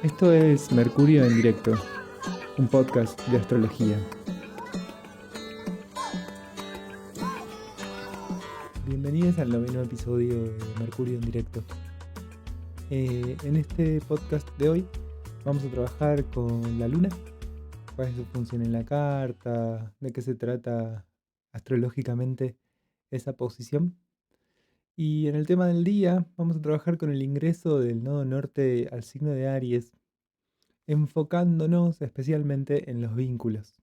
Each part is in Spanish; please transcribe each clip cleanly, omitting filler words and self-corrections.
Esto es Mercurio en directo, un podcast de astrología. Bienvenidos al noveno episodio de Mercurio en directo. En este podcast de hoy vamos a trabajar con la luna, cuál es su función en la carta, de qué se trata astrológicamente esa posición. Y en el tema del día vamos a trabajar con el ingreso del nodo norte al signo de Aries, enfocándonos especialmente en los vínculos.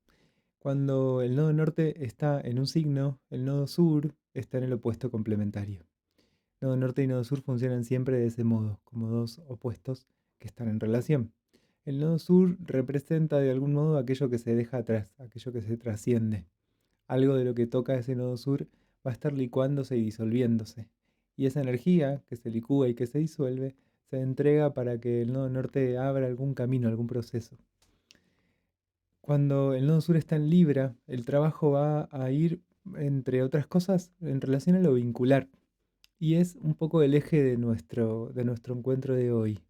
Cuando el nodo norte está en un signo, el nodo sur está en el opuesto complementario. Nodo norte y nodo sur funcionan siempre de ese modo, como dos opuestos que están en relación. El nodo sur representa de algún modo aquello que se deja atrás, aquello que se trasciende. Algo de lo que toca ese nodo sur va a estar licuándose y disolviéndose. Y esa energía que se licúa y que se disuelve se entrega para que el nodo norte abra algún camino, algún proceso. Cuando el nodo sur está en Libra, el trabajo va a ir, entre otras cosas, en relación a lo vincular. Y es un poco el eje de nuestro encuentro de hoy.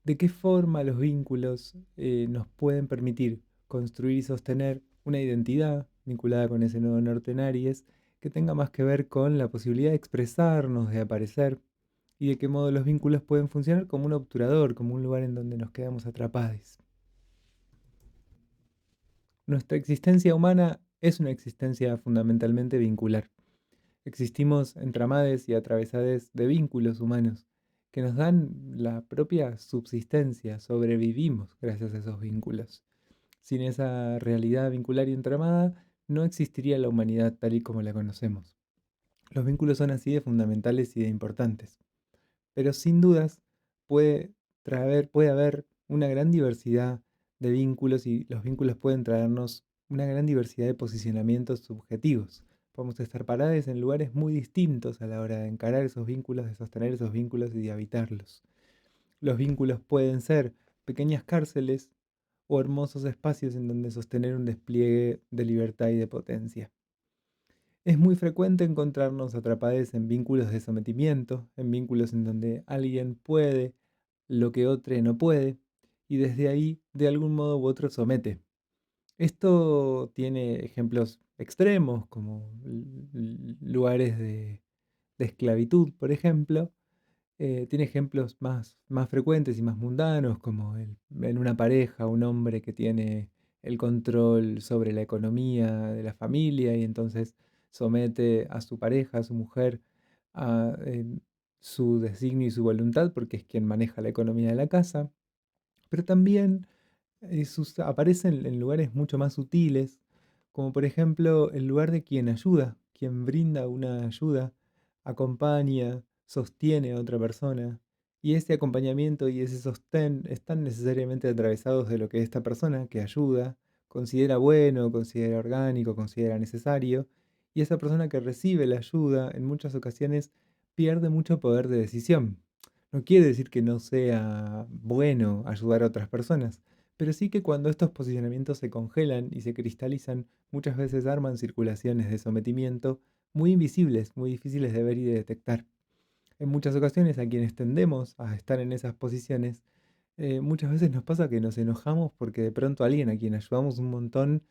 ¿De qué forma los vínculos nos pueden permitir construir y sostener una identidad vinculada con ese nodo norte en Aries que tenga más que ver con la posibilidad de expresarnos, de aparecer, y de qué modo los vínculos pueden funcionar como un obturador, como un lugar en donde nos quedamos atrapados? Nuestra existencia humana es una existencia fundamentalmente vincular. Existimos entramades y atravesades de vínculos humanos que nos dan la propia subsistencia, sobrevivimos gracias a esos vínculos. Sin esa realidad vincular y entramada, no existiría la humanidad tal y como la conocemos. Los vínculos son así de fundamentales y de importantes, pero sin dudas puede haber una gran diversidad de vínculos y los vínculos pueden traernos una gran diversidad de posicionamientos subjetivos. Podemos estar parados en lugares muy distintos a la hora de encarar esos vínculos, de sostener esos vínculos y de habitarlos. Los vínculos pueden ser pequeñas cárceles o hermosos espacios en donde sostener un despliegue de libertad y de potencia. Es muy frecuente encontrarnos atrapados en vínculos de sometimiento, en vínculos en donde alguien puede lo que otro no puede, y desde ahí, de algún modo u otro, somete. Esto tiene ejemplos extremos, como lugares de esclavitud, por ejemplo. Tiene ejemplos más frecuentes y más mundanos, como en una pareja, un hombre que tiene el control sobre la economía de la familia y entonces somete a su pareja, a su mujer, a su designio y su voluntad, porque es quien maneja la economía de la casa. Pero también aparecen en lugares mucho más sutiles, como por ejemplo el lugar de quien ayuda, quien brinda una ayuda, acompaña, sostiene a otra persona, y ese acompañamiento y ese sostén están necesariamente atravesados de lo que esta persona que ayuda considera bueno, considera orgánico, considera necesario, y esa persona que recibe la ayuda en muchas ocasiones pierde mucho poder de decisión. No quiere decir que no sea bueno ayudar a otras personas, pero sí que cuando estos posicionamientos se congelan y se cristalizan, muchas veces arman circulaciones de sometimiento muy invisibles, muy difíciles de ver y de detectar. En muchas ocasiones a quienes tendemos a estar en esas posiciones, muchas veces nos pasa que nos enojamos porque de pronto alguien a quien ayudamos un montón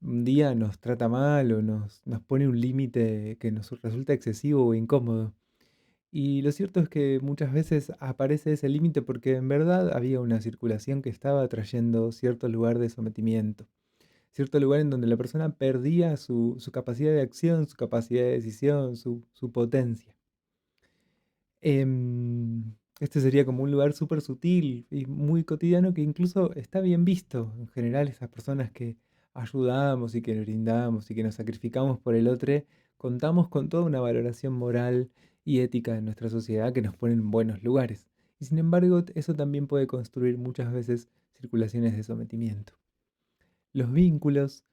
un día nos trata mal o nos pone un límite que nos resulta excesivo o incómodo. Y lo cierto es que muchas veces aparece ese límite porque en verdad había una circulación que estaba trayendo cierto lugar de sometimiento, cierto lugar en donde la persona perdía su capacidad de acción, su capacidad de decisión, su potencia. Este sería como un lugar súper sutil y muy cotidiano que incluso está bien visto. En general, esas personas que ayudamos y que brindamos y que nos sacrificamos por el otro, contamos con toda una valoración moral y ética de nuestra sociedad que nos pone en buenos lugares. Y sin embargo, eso también puede construir muchas veces circulaciones de sometimiento. Los vínculos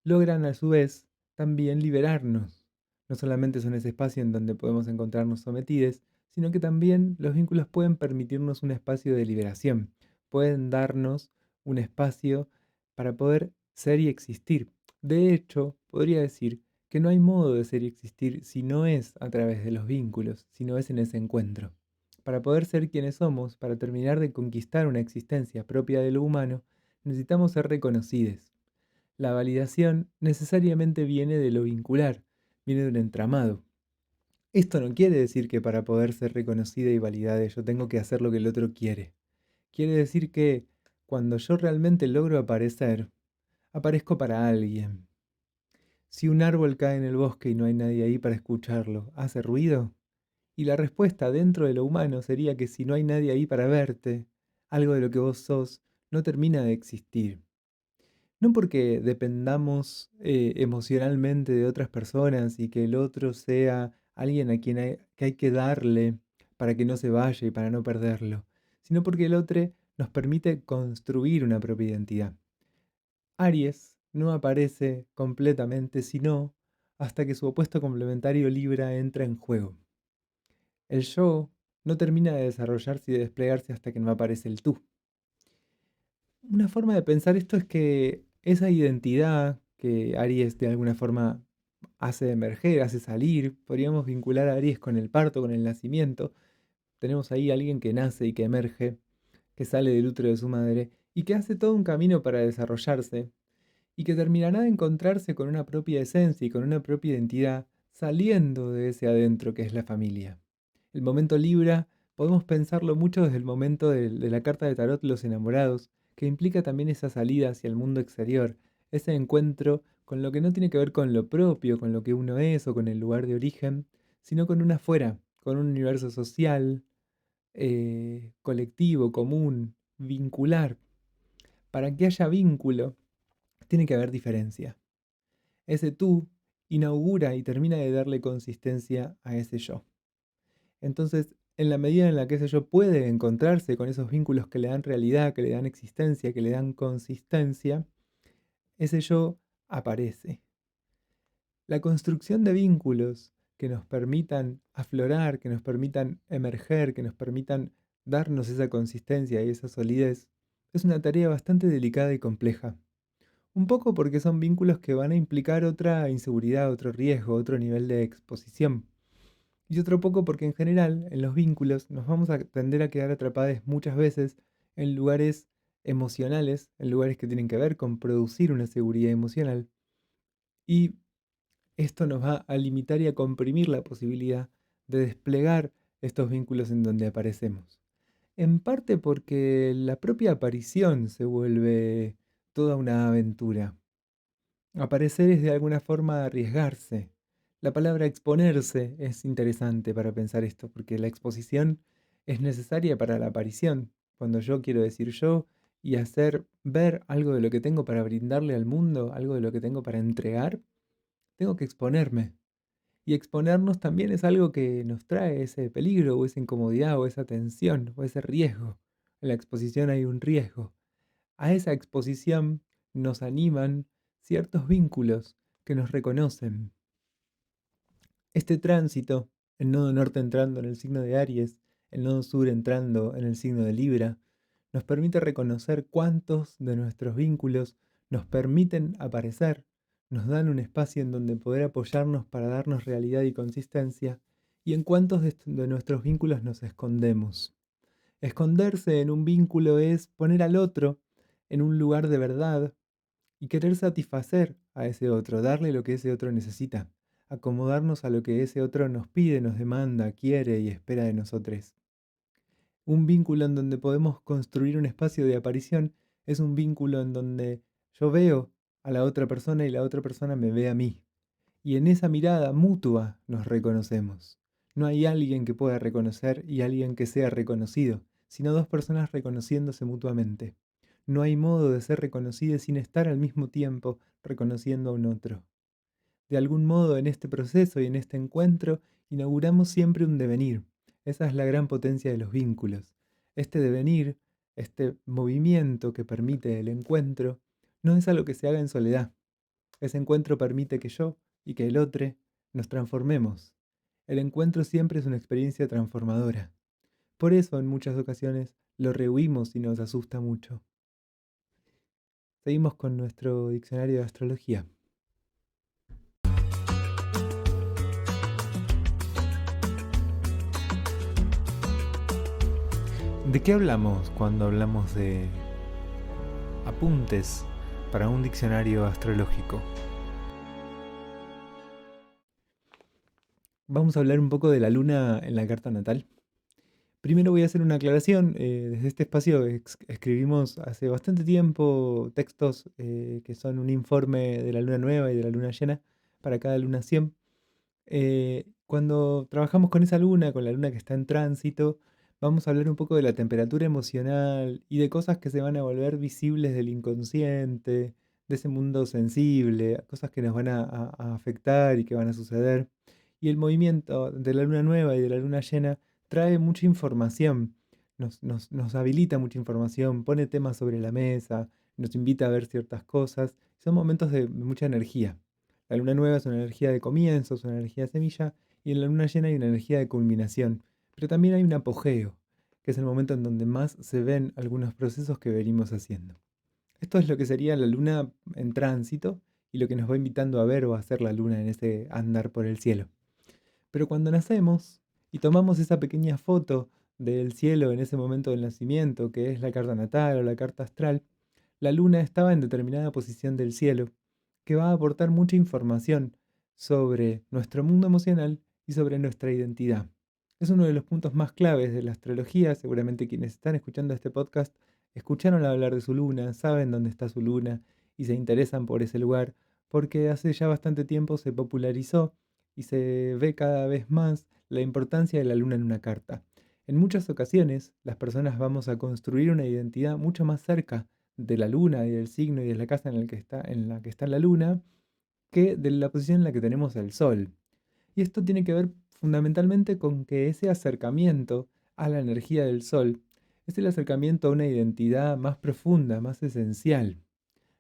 logran a su vez también liberarnos. No solamente son ese espacio en donde podemos encontrarnos sometidos, sino que también los vínculos pueden permitirnos un espacio de liberación, pueden darnos un espacio para poder ser y existir. De hecho, podría decir que no hay modo de ser y existir si no es a través de los vínculos, si no es en ese encuentro. Para poder ser quienes somos, para terminar de conquistar una existencia propia de lo humano, necesitamos ser reconocidos. La validación necesariamente viene de lo vincular, viene de un entramado. Esto no quiere decir que para poder ser reconocida y validada yo tengo que hacer lo que el otro quiere. Quiere decir que cuando yo realmente logro aparecer, aparezco para alguien. Si un árbol cae en el bosque y no hay nadie ahí para escucharlo, ¿hace ruido? Y la respuesta dentro de lo humano sería que si no hay nadie ahí para verte, algo de lo que vos sos no termina de existir. No porque dependamos emocionalmente de otras personas y que el otro sea alguien a quien que hay que darle para que no se vaya y para no perderlo, sino porque el otro nos permite construir una propia identidad. Aries no aparece completamente sino hasta que su opuesto complementario Libra entra en juego. El yo no termina de desarrollarse y de desplegarse hasta que no aparece el tú. Una forma de pensar esto es que esa identidad que Aries de alguna forma hace emerger, hace salir, podríamos vincular a Aries con el parto, con el nacimiento. Tenemos ahí a alguien que nace y que emerge, que sale del útero de su madre y que hace todo un camino para desarrollarse y que terminará de encontrarse con una propia esencia y con una propia identidad saliendo de ese adentro que es la familia. El momento Libra podemos pensarlo mucho desde el momento de la carta de tarot Los Enamorados, que implica también esa salida hacia el mundo exterior, ese encuentro con lo que no tiene que ver con lo propio, con lo que uno es o con el lugar de origen, sino con un afuera, con un universo social, colectivo, común, vincular. Para que haya vínculo, tiene que haber diferencia. Ese tú inaugura y termina de darle consistencia a ese yo. Entonces, en la medida en la que ese yo puede encontrarse con esos vínculos que le dan realidad, que le dan existencia, que le dan consistencia, ese yo aparece. La construcción de vínculos que nos permitan aflorar, que nos permitan emerger, que nos permitan darnos esa consistencia y esa solidez, es una tarea bastante delicada y compleja. Un poco porque son vínculos que van a implicar otra inseguridad, otro riesgo, otro nivel de exposición. Y otro poco porque en general en los vínculos nos vamos a tender a quedar atrapados muchas veces en lugares emocionales, en lugares que tienen que ver con producir una seguridad emocional. Y esto nos va a limitar y a comprimir la posibilidad de desplegar estos vínculos en donde aparecemos. En parte porque la propia aparición se vuelve toda una aventura. Aparecer es de alguna forma arriesgarse. La palabra exponerse es interesante para pensar esto, porque la exposición es necesaria para la aparición. Cuando yo quiero decir yo y hacer ver algo de lo que tengo para brindarle al mundo, algo de lo que tengo para entregar, tengo que exponerme. Y exponernos también es algo que nos trae ese peligro o esa incomodidad o esa tensión o ese riesgo. En la exposición hay un riesgo. A esa exposición nos animan ciertos vínculos que nos reconocen. Este tránsito, el nodo norte entrando en el signo de Aries, el nodo sur entrando en el signo de Libra, nos permite reconocer cuántos de nuestros vínculos nos permiten aparecer, nos dan un espacio en donde poder apoyarnos para darnos realidad y consistencia, y en cuántos de nuestros vínculos nos escondemos. Esconderse en un vínculo es poner al otro en un lugar de verdad y querer satisfacer a ese otro, darle lo que ese otro necesita, acomodarnos a lo que ese otro nos pide, nos demanda, quiere y espera de nosotros. Un vínculo en donde podemos construir un espacio de aparición es un vínculo en donde yo veo a la otra persona y la otra persona me ve a mí. Y en esa mirada mutua nos reconocemos. No hay alguien que pueda reconocer y alguien que sea reconocido, sino dos personas reconociéndose mutuamente. No hay modo de ser reconocido sin estar al mismo tiempo reconociendo a un otro. De algún modo en este proceso y en este encuentro inauguramos siempre un devenir. Esa es la gran potencia de los vínculos. Este devenir, este movimiento que permite el encuentro, no es algo que se haga en soledad. Ese encuentro permite que yo y que el otro nos transformemos. El encuentro siempre es una experiencia transformadora. Por eso en muchas ocasiones lo rehuimos y nos asusta mucho. Seguimos con nuestro diccionario de astrología. ¿De qué hablamos cuando hablamos de apuntes para un diccionario astrológico? Vamos a hablar un poco de la luna en la carta natal. Primero voy a hacer una aclaración. Desde este espacio escribimos hace bastante tiempo textos que son un informe de la luna nueva y de la luna llena para cada lunación. Cuando trabajamos con esa luna, con la luna que está en tránsito, vamos a hablar un poco de la temperatura emocional y de cosas que se van a volver visibles del inconsciente, de ese mundo sensible, cosas que nos van a afectar y que van a suceder. Y el movimiento de la luna nueva y de la luna llena trae mucha información, nos habilita mucha información, pone temas sobre la mesa, nos invita a ver ciertas cosas. Son momentos de mucha energía. La luna nueva es una energía de comienzo, es una energía de semilla, y en la luna llena hay una energía de culminación. Pero también hay un apogeo, que es el momento en donde más se ven algunos procesos que venimos haciendo. Esto es lo que sería la luna en tránsito y lo que nos va invitando a ver o a hacer la luna en ese andar por el cielo. Pero cuando nacemos y tomamos esa pequeña foto del cielo en ese momento del nacimiento, que es la carta natal o la carta astral, la luna estaba en determinada posición del cielo, que va a aportar mucha información sobre nuestro mundo emocional y sobre nuestra identidad. Es uno de los puntos más claves de la astrología. Seguramente quienes están escuchando este podcast escucharon hablar de su luna, saben dónde está su luna y se interesan por ese lugar, porque hace ya bastante tiempo se popularizó y se ve cada vez más la importancia de la luna en una carta. En muchas ocasiones, las personas vamos a construir una identidad mucho más cerca de la luna y del signo y de la casa en la que está la luna que de la posición en la que tenemos el sol. Y esto tiene que ver fundamentalmente con que ese acercamiento a la energía del sol es el acercamiento a una identidad más profunda, más esencial.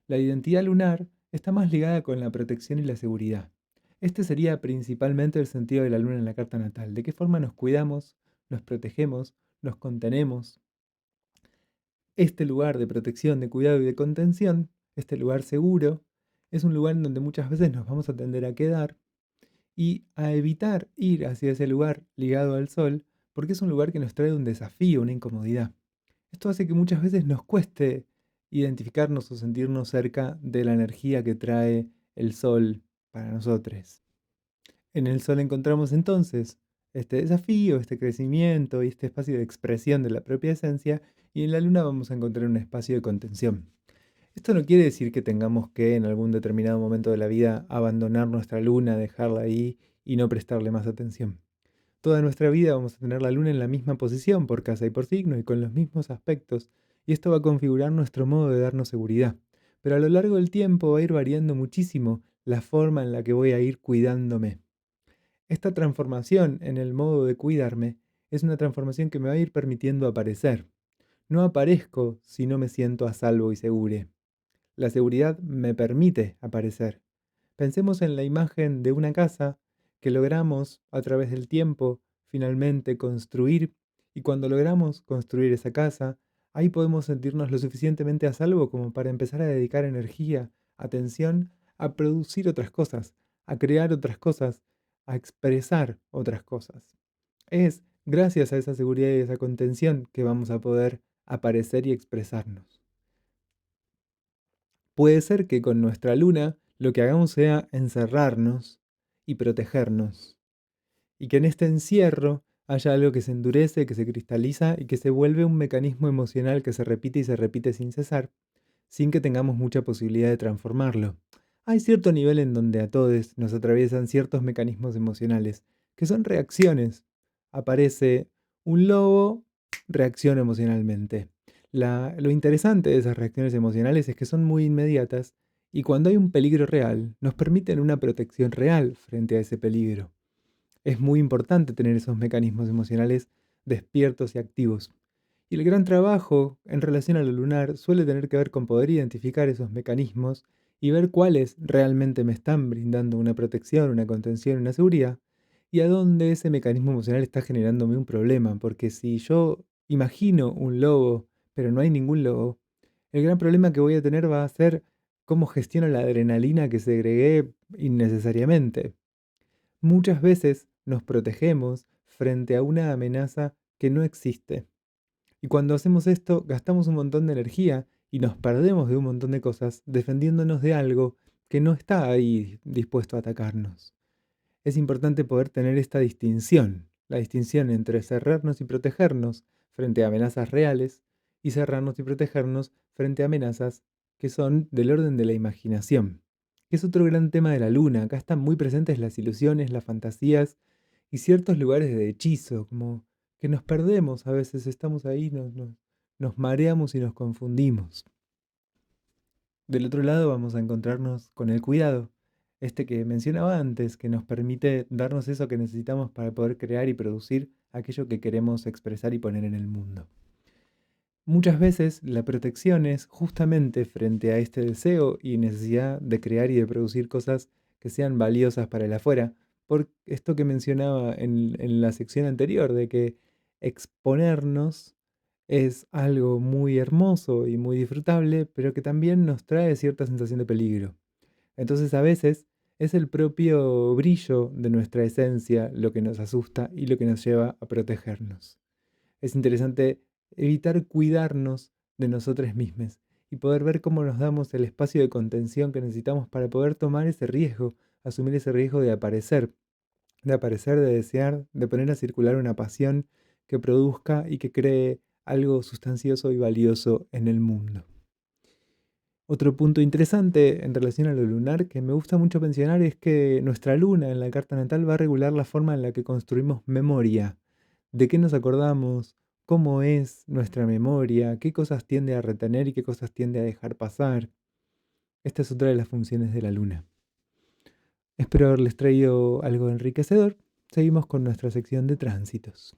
La identidad lunar está más ligada con la protección y la seguridad. Este sería principalmente el sentido de la luna en la carta natal. ¿De qué forma nos cuidamos, nos protegemos, nos contenemos? Este lugar de protección, de cuidado y de contención, este lugar seguro, es un lugar en donde muchas veces nos vamos a tender a quedar y a evitar ir hacia ese lugar ligado al sol, porque es un lugar que nos trae un desafío, una incomodidad. Esto hace que muchas veces nos cueste identificarnos o sentirnos cerca de la energía que trae el sol para nosotros. En el sol encontramos entonces este desafío, este crecimiento y este espacio de expresión de la propia esencia, y en la luna vamos a encontrar un espacio de contención. Esto no quiere decir que tengamos que en algún determinado momento de la vida abandonar nuestra luna, dejarla ahí y no prestarle más atención. Toda nuestra vida vamos a tener la luna en la misma posición por casa y por signo y con los mismos aspectos, y esto va a configurar nuestro modo de darnos seguridad. Pero a lo largo del tiempo va a ir variando muchísimo la forma en la que voy a ir cuidándome. Esta transformación en el modo de cuidarme es una transformación que me va a ir permitiendo aparecer. No aparezco si no me siento a salvo y seguro. La seguridad me permite aparecer. Pensemos en la imagen de una casa que logramos a través del tiempo finalmente construir, y cuando logramos construir esa casa, ahí podemos sentirnos lo suficientemente a salvo como para empezar a dedicar energía, atención a producir otras cosas, a crear otras cosas, a expresar otras cosas. Es gracias a esa seguridad y esa contención que vamos a poder aparecer y expresarnos. Puede ser que con nuestra luna lo que hagamos sea encerrarnos y protegernos, y que en este encierro haya algo que se endurece, que se cristaliza y que se vuelve un mecanismo emocional que se repite y se repite sin cesar, sin que tengamos mucha posibilidad de transformarlo. Hay cierto nivel en donde a todos nos atraviesan ciertos mecanismos emocionales, que son reacciones. Aparece un lobo, reacciona emocionalmente. Lo interesante de esas reacciones emocionales es que son muy inmediatas y cuando hay un peligro real, nos permiten una protección real frente a ese peligro. Es muy importante tener esos mecanismos emocionales despiertos y activos. Y el gran trabajo en relación a lo lunar suele tener que ver con poder identificar esos mecanismos y ver cuáles realmente me están brindando una protección, una contención, una seguridad, y a dónde ese mecanismo emocional está generándome un problema. Porque si yo imagino un lobo, pero no hay ningún lobo, el gran problema que voy a tener va a ser cómo gestiono la adrenalina que segregué innecesariamente. Muchas veces nos protegemos frente a una amenaza que no existe. Y cuando hacemos esto, gastamos un montón de energía y nos perdemos de un montón de cosas defendiéndonos de algo que no está ahí dispuesto a atacarnos. Es importante poder tener esta distinción, la distinción entre cerrarnos y protegernos frente a amenazas reales y cerrarnos y protegernos frente a amenazas que son del orden de la imaginación, que es otro gran tema de la luna. Acá están muy presentes las ilusiones, las fantasías y ciertos lugares de hechizo, como que nos perdemos a veces, estamos ahí, nos mareamos y nos confundimos. Del otro lado vamos a encontrarnos con el cuidado, este que mencionaba antes, que nos permite darnos eso que necesitamos para poder crear y producir aquello que queremos expresar y poner en el mundo. Muchas veces la protección es justamente frente a este deseo y necesidad de crear y de producir cosas que sean valiosas para el afuera, por esto que mencionaba en la sección anterior, de que exponernos es algo muy hermoso y muy disfrutable, pero que también nos trae cierta sensación de peligro. Entonces a veces es el propio brillo de nuestra esencia lo que nos asusta y lo que nos lleva a protegernos. Es interesante evitar cuidarnos de nosotros mismos y poder ver cómo nos damos el espacio de contención que necesitamos para poder tomar ese riesgo, asumir ese riesgo de aparecer, de desear, de poner a circular una pasión que produzca y que cree algo sustancioso y valioso en el mundo. Otro punto interesante en relación a lo lunar que me gusta mucho mencionar es que nuestra luna en la carta natal va a regular la forma en la que construimos memoria, de qué nos acordamos, cómo es nuestra memoria, qué cosas tiende a retener y qué cosas tiende a dejar pasar. Esta es otra de las funciones de la luna. Espero haberles traído algo enriquecedor. Seguimos con nuestra sección de tránsitos.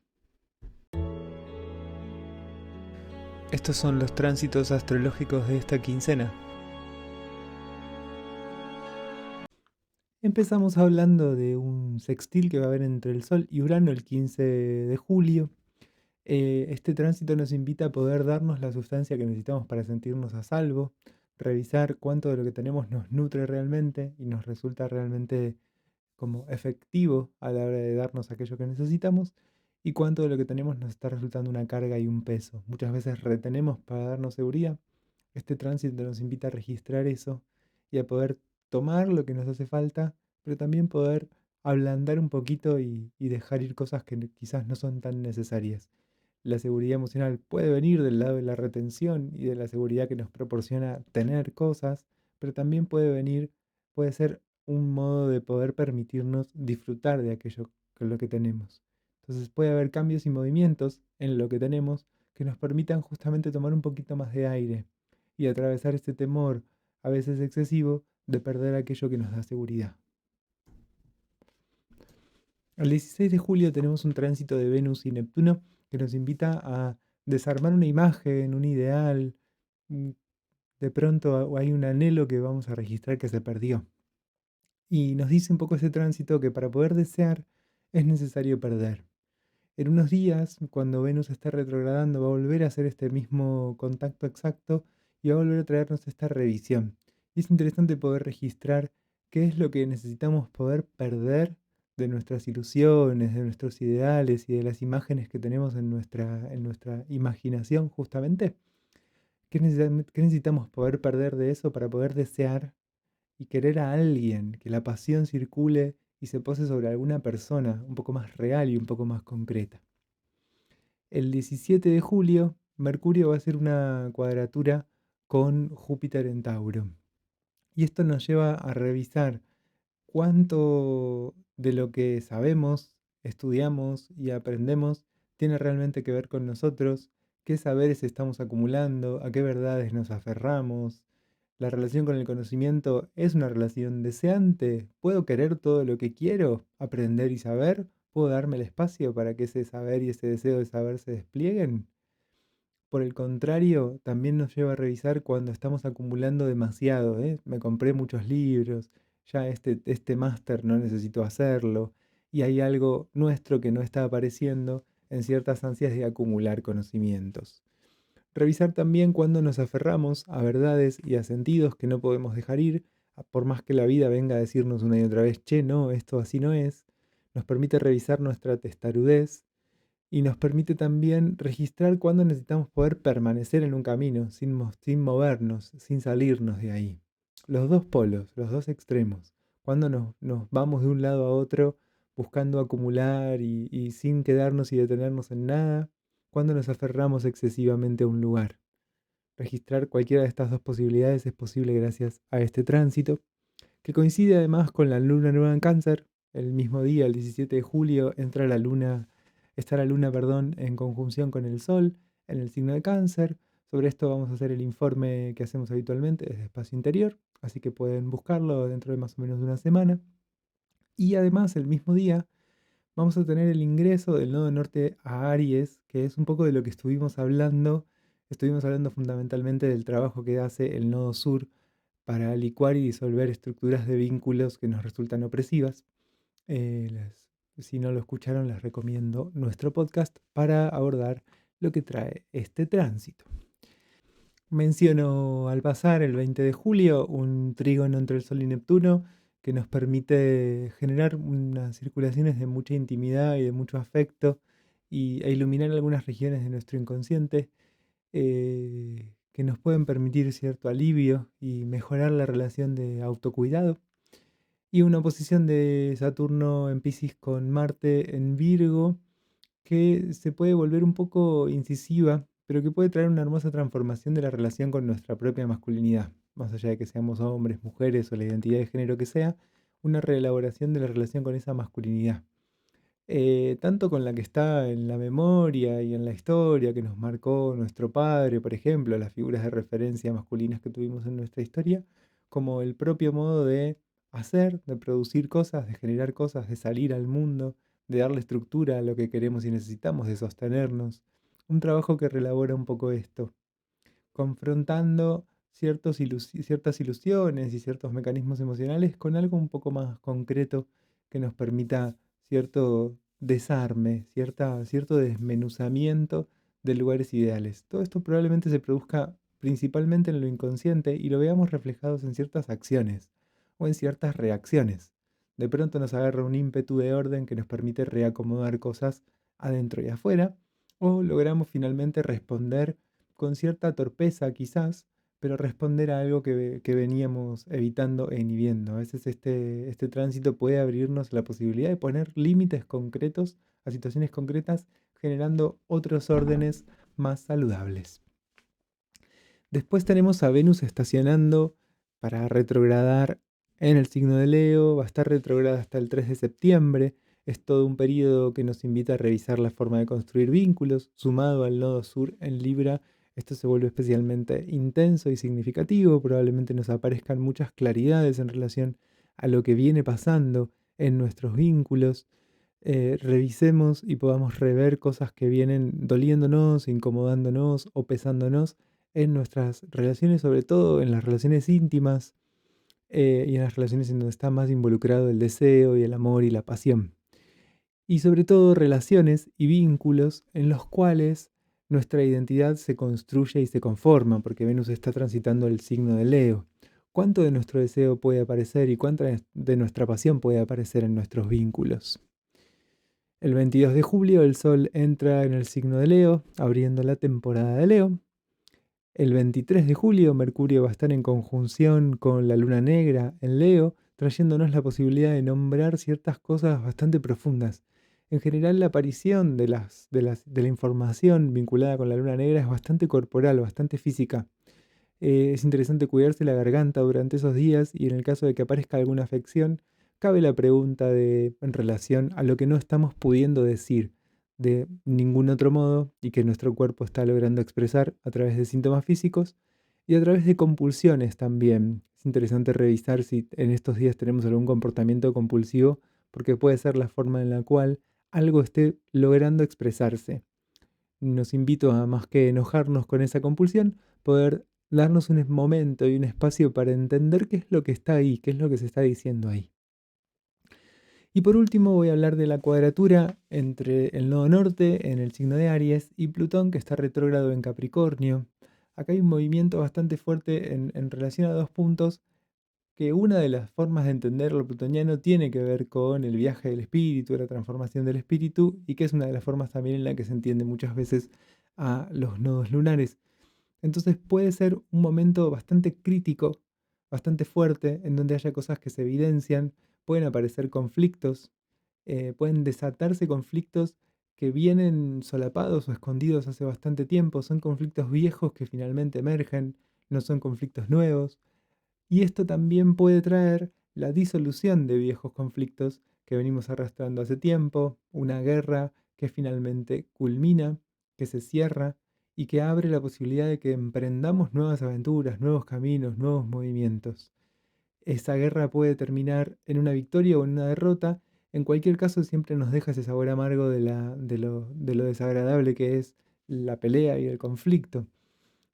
Estos son los tránsitos astrológicos de esta quincena. Empezamos hablando de un sextil que va a haber entre el Sol y Urano el 15 de julio. Este tránsito nos invita a poder darnos la sustancia que necesitamos para sentirnos a salvo, revisar cuánto de lo que tenemos nos nutre realmente y nos resulta realmente como efectivo a la hora de darnos aquello que necesitamos y cuánto de lo que tenemos nos está resultando una carga y un peso. Muchas veces retenemos para darnos seguridad. Este tránsito nos invita a registrar eso y a poder tomar lo que nos hace falta, pero también poder ablandar un poquito y dejar ir cosas que quizás no son tan necesarias. La seguridad emocional puede venir del lado de la retención y de la seguridad que nos proporciona tener cosas, pero también puede venir, puede ser un modo de poder permitirnos disfrutar de aquello con lo que tenemos. Entonces puede haber cambios y movimientos en lo que tenemos que nos permitan justamente tomar un poquito más de aire y atravesar este temor, a veces excesivo, de perder aquello que nos da seguridad. El 16 de julio tenemos un tránsito de Venus y Neptuno que nos invita a desarmar una imagen, un ideal. mm, De pronto hay un anhelo que vamos a registrar que se perdió. Y nos dice un poco ese tránsito que para poder desear es necesario perder. En unos días, cuando Venus esté retrogradando, va a volver a hacer este mismo contacto exacto y va a volver a traernos esta revisión. Y es interesante poder registrar qué es lo que necesitamos poder perder de nuestras ilusiones, de nuestros ideales y de las imágenes que tenemos en nuestra imaginación justamente. ¿Qué necesitamos poder perder de eso para poder desear y querer a alguien, que la pasión circule y se pose sobre alguna persona un poco más real y un poco más concreta? El 17 de julio, Mercurio va a hacer una cuadratura con Júpiter en Tauro. Y esto nos lleva a revisar cuánto de lo que sabemos, estudiamos y aprendemos tiene realmente que ver con nosotros, qué saberes estamos acumulando, a qué verdades nos aferramos. La relación con el conocimiento es una relación deseante. ¿Puedo querer todo lo que quiero, aprender y saber? ¿Puedo darme el espacio para que ese saber y ese deseo de saber se desplieguen? Por el contrario, también nos lleva a revisar cuando estamos acumulando demasiado, ¿eh? Me compré muchos libros, ya este máster no necesito hacerlo, y hay algo nuestro que no está apareciendo en ciertas ansias de acumular conocimientos. Revisar también cuando nos aferramos a verdades y a sentidos que no podemos dejar ir, por más que la vida venga a decirnos una y otra vez, che, no, esto así no es, nos permite revisar nuestra testarudez y nos permite también registrar cuándo necesitamos poder permanecer en un camino sin movernos, sin salirnos de ahí. Los dos polos, los dos extremos, cuando nos vamos de un lado a otro buscando acumular y sin quedarnos y detenernos en nada, cuando nos aferramos excesivamente a un lugar. Registrar cualquiera de estas dos posibilidades es posible gracias a este tránsito, que coincide además con la luna nueva en Cáncer. El mismo día, el 17 de julio, está la luna, perdón, en conjunción con el Sol en el signo de Cáncer. Sobre esto vamos a hacer el informe que hacemos habitualmente desde Espacio Interior, así que pueden buscarlo dentro de más o menos una semana. Y además, el mismo día, vamos a tener el ingreso del nodo norte a Aries, que es un poco de lo que estuvimos hablando. Estuvimos hablando fundamentalmente del trabajo que hace el nodo sur para licuar y disolver estructuras de vínculos que nos resultan opresivas. Si no lo escucharon, les recomiendo nuestro podcast para abordar lo que trae este tránsito. Menciono al pasar el 20 de julio un trígono entre el Sol y Neptuno que nos permite generar unas circulaciones de mucha intimidad y de mucho afecto e iluminar algunas regiones de nuestro inconsciente que nos pueden permitir cierto alivio y mejorar la relación de autocuidado. Y una oposición de Saturno en Piscis con Marte en Virgo que se puede volver un poco incisiva, pero que puede traer una hermosa transformación de la relación con nuestra propia masculinidad, más allá de que seamos hombres, mujeres o la identidad de género que sea, una reelaboración de la relación con esa masculinidad. Tanto con la que está en la memoria y en la historia que nos marcó nuestro padre, por ejemplo, las figuras de referencia masculinas que tuvimos en nuestra historia, como el propio modo de hacer, de producir cosas, de generar cosas, de salir al mundo, de darle estructura a lo que queremos y necesitamos, de sostenernos. Un trabajo que relabora un poco esto, confrontando ciertas ilusiones y ciertos mecanismos emocionales con algo un poco más concreto que nos permita cierto desarme, cierto desmenuzamiento de lugares ideales. Todo esto probablemente se produzca principalmente en lo inconsciente y lo veamos reflejados en ciertas acciones o en ciertas reacciones. De pronto nos agarra un ímpetu de orden que nos permite reacomodar cosas adentro y afuera, o logramos finalmente responder con cierta torpeza quizás, pero responder a algo que veníamos evitando e inhibiendo. A veces este tránsito puede abrirnos la posibilidad de poner límites concretos a situaciones concretas, generando otros órdenes más saludables. Después tenemos a Venus estacionando para retrogradar en el signo de Leo, va a estar retrograda hasta el 3 de septiembre. Es todo un periodo que nos invita a revisar la forma de construir vínculos, sumado al nodo sur en Libra. Esto se vuelve especialmente intenso y significativo, probablemente nos aparezcan muchas claridades en relación a lo que viene pasando en nuestros vínculos. Revisemos y podamos rever cosas que vienen doliéndonos, incomodándonos o pesándonos en nuestras relaciones, sobre todo en las relaciones íntimas y en las relaciones en donde está más involucrado el deseo y el amor y la pasión. Y sobre todo relaciones y vínculos en los cuales nuestra identidad se construye y se conforma, porque Venus está transitando el signo de Leo. ¿Cuánto de nuestro deseo puede aparecer y cuánta de nuestra pasión puede aparecer en nuestros vínculos? El 22 de julio el Sol entra en el signo de Leo, abriendo la temporada de Leo. El 23 de julio Mercurio va a estar en conjunción con la Luna Negra en Leo, trayéndonos la posibilidad de nombrar ciertas cosas bastante profundas. En general, la aparición de la información vinculada con la Luna Negra es bastante corporal, bastante física. Es interesante cuidarse la garganta durante esos días y en el caso de que aparezca alguna afección, cabe la pregunta en relación a lo que no estamos pudiendo decir de ningún otro modo y que nuestro cuerpo está logrando expresar a través de síntomas físicos y a través de compulsiones también. Es interesante revisar si en estos días tenemos algún comportamiento compulsivo porque puede ser la forma en la cual algo esté logrando expresarse. Nos invito a, más que enojarnos con esa compulsión, poder darnos un momento y un espacio para entender qué es lo que está ahí, qué es lo que se está diciendo ahí. Y por último voy a hablar de la cuadratura entre el nodo norte en el signo de Aries y Plutón que está retrógrado en Capricornio. Acá hay un movimiento bastante fuerte en relación a dos puntos que una de las formas de entender lo plutoniano tiene que ver con el viaje del espíritu, la transformación del espíritu, y que es una de las formas también en la que se entiende muchas veces a los nodos lunares. Entonces puede ser un momento bastante crítico, bastante fuerte, en donde haya cosas que se evidencian, pueden aparecer conflictos, pueden desatarse conflictos que vienen solapados o escondidos hace bastante tiempo, son conflictos viejos que finalmente emergen, no son conflictos nuevos, y esto también puede traer la disolución de viejos conflictos que venimos arrastrando hace tiempo, una guerra que finalmente culmina, que se cierra y que abre la posibilidad de que emprendamos nuevas aventuras, nuevos caminos, nuevos movimientos. Esa guerra puede terminar en una victoria o en una derrota. En cualquier caso, siempre nos deja ese sabor amargo de lo desagradable que es la pelea y el conflicto.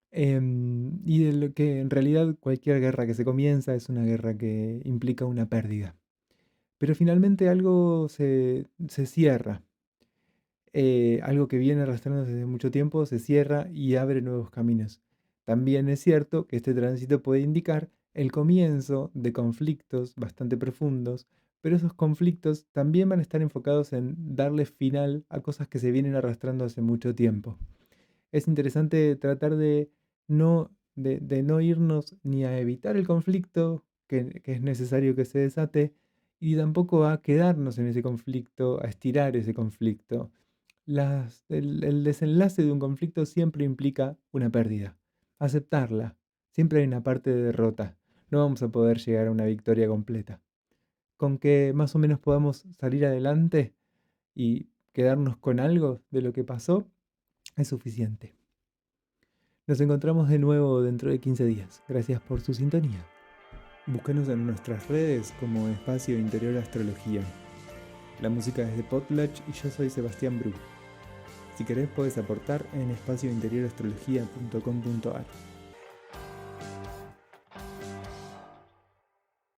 Y de lo que en realidad cualquier guerra que se comienza es una guerra que implica una pérdida. Pero finalmente algo se cierra. Algo que viene arrastrándose desde mucho tiempo se cierra y abre nuevos caminos. También es cierto que este tránsito puede indicar el comienzo de conflictos bastante profundos, pero esos conflictos también van a estar enfocados en darle final a cosas que se vienen arrastrando hace mucho tiempo. Es interesante tratar de no irnos ni a evitar el conflicto, que es necesario que se desate, y tampoco a quedarnos en ese conflicto, a estirar ese conflicto. El desenlace de un conflicto siempre implica una pérdida. Aceptarla. Siempre hay una parte de derrota. No vamos a poder llegar a una victoria completa. Con que más o menos podamos salir adelante y quedarnos con algo de lo que pasó, es suficiente. Nos encontramos de nuevo dentro de 15 días. Gracias por su sintonía. Búscanos en nuestras redes como Espacio Interior Astrología. La música es de Potlatch y yo soy Sebastián Bru. Si querés podés aportar en espaciointeriorastrología.com.ar.